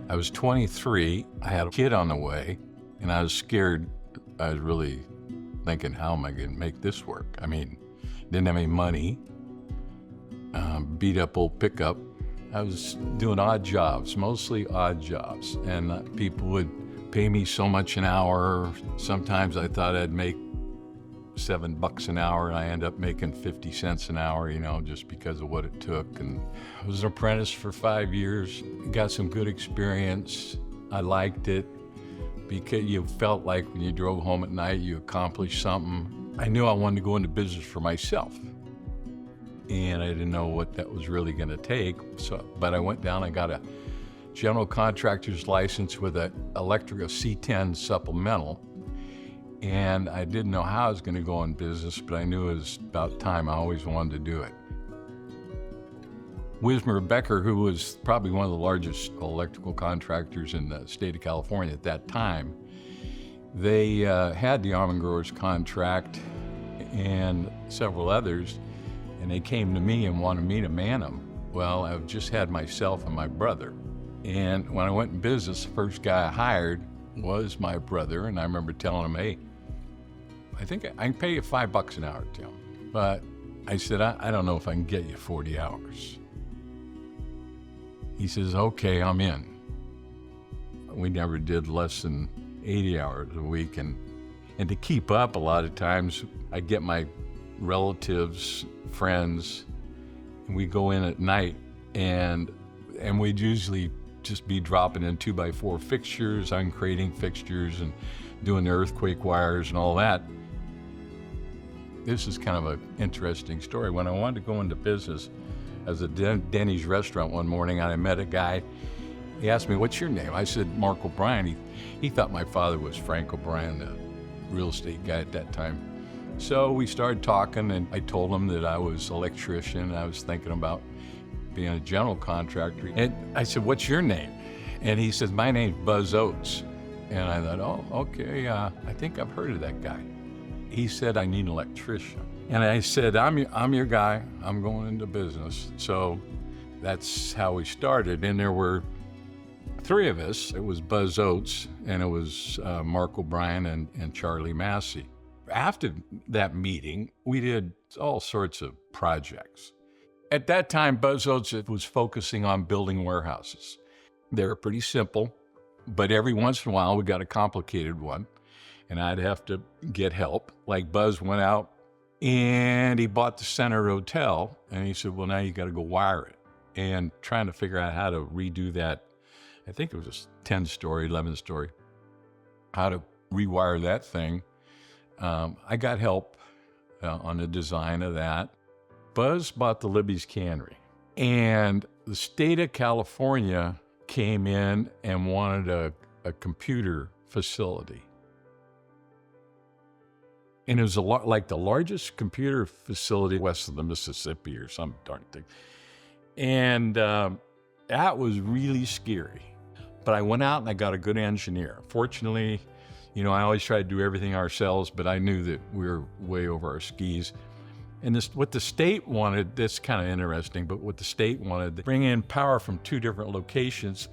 I was 23, I had a kid on the way, and I was scared. I was really thinking, how am I going to make this work? I mean, didn't have any money, beat up old pickup. I was doing odd jobs, mostly odd jobs, and people would pay me so much an hour. Sometimes I thought I'd make $7 an hour, and I ended up making 50 cents an hour, just because of what it took. And I was an apprentice for 5 years, got some good experience. I liked it because you felt like when you drove home at night, you accomplished something. I knew I wanted to go into business for myself, and I didn't know what that was really going to take. But I went down, I got a general contractor's license with a C10 supplemental. And I didn't know how I was going to go in business, but I knew it was about time. I always wanted to do it. Wismer Becker, who was probably one of the largest electrical contractors in the state of California at that time, they had the Almond Growers contract and several others, and they came to me and wanted me to man them. Well, I just had myself and my brother. And when I went in business, the first guy I hired was my brother, and I remember telling him, hey, I think I can pay you $5 an hour, Tim. But I said, I don't know if I can get you 40 hours. He says, okay, I'm in. We never did less than 80 hours a week. And to keep up, a lot of times I get my relatives, friends, and we go in at night, and we'd usually just be dropping in 2x4 fixtures, uncrating fixtures, and doing the earthquake wires and all that. This is kind of an interesting story. When I wanted to go into business, as a Denny's restaurant one morning, I met a guy. He asked me, what's your name? I said, Mark O'Brien. He thought my father was Frank O'Brien, the real estate guy at that time. So we started talking, and I told him that I was an electrician, and I was thinking about being a general contractor. And I said, what's your name? And he said, my name's Buzz Oates. And I thought, oh, okay, I think I've heard of that guy. He said, I need an electrician. And I said, I'm your guy. I'm going into business. So that's how we started. And there were three of us. It was Buzz Oates, and it was Mark O'Brien and Charlie Massey. After that meeting, we did all sorts of projects. At that time, Buzz Oates was focusing on building warehouses. They were pretty simple, but every once in a while we got a complicated one, and I'd have to get help. Like Buzz went out and he bought the Center Hotel, and he said, well, now you got to go wire it. And trying to figure out how to redo that, I think it was a 10-story, 11-story, how to rewire that thing. I got help on the design of that. Buzz bought the Libby's Cannery, and the state of California came in and wanted a computer facility. And it was like the largest computer facility west of the Mississippi or some darn thing. And that was really scary. But I went out and I got a good engineer. Fortunately, I always try to do everything ourselves, but I knew that we were way over our skis. And what the state wanted, that's kind of interesting, but what the state wanted, to bring in power from two different locations.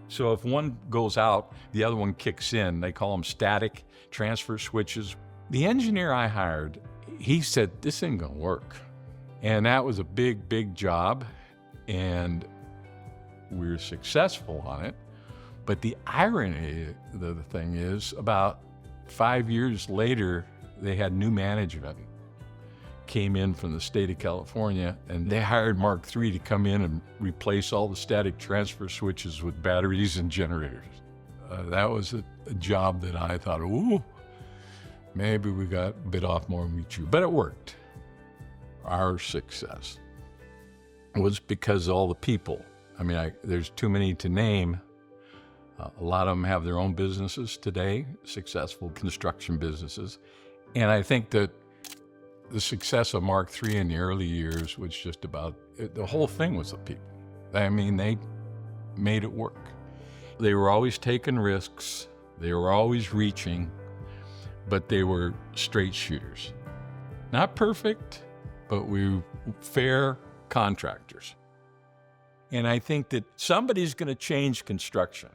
So if one goes out, the other one kicks in. They call them static transfer switches. The engineer I hired, he said, this ain't gonna work. And that was a big, big job, and we were successful on it. But the irony of the thing is, about 5 years later, they had new management came in from the state of California, and they hired Mark III to come in and replace all the static transfer switches with batteries and generators. That was a job that I thought, ooh, maybe we got a bit off more than we chewed, but it worked. Our success was because of all the people. I mean, there's too many to name. A lot of them have their own businesses today, successful construction businesses. And I think that the success of Mark III in the early years was just about, the whole thing was the people. I mean, they made it work. They were always taking risks. They were always reaching, but they were straight shooters. Not perfect, but we were fair contractors. And I think that somebody's going to change construction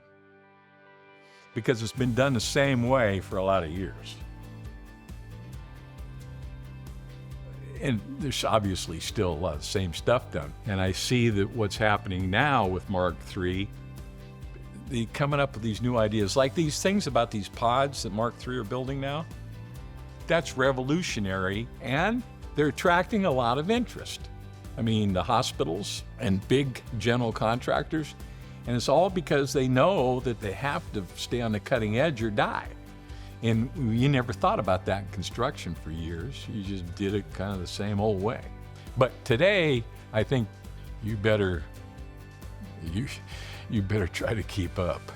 because it's been done the same way for a lot of years. And there's obviously still a lot of the same stuff done. And I see that what's happening now with Mark III, coming up with these new ideas, like these things about these pods that Mark III are building now. That's revolutionary, and they're attracting a lot of interest. I mean, the hospitals and big general contractors, and it's all because they know that they have to stay on the cutting edge or die. And you never thought about that in construction for years. You just did it kind of the same old way. But today, I think you better try to keep up.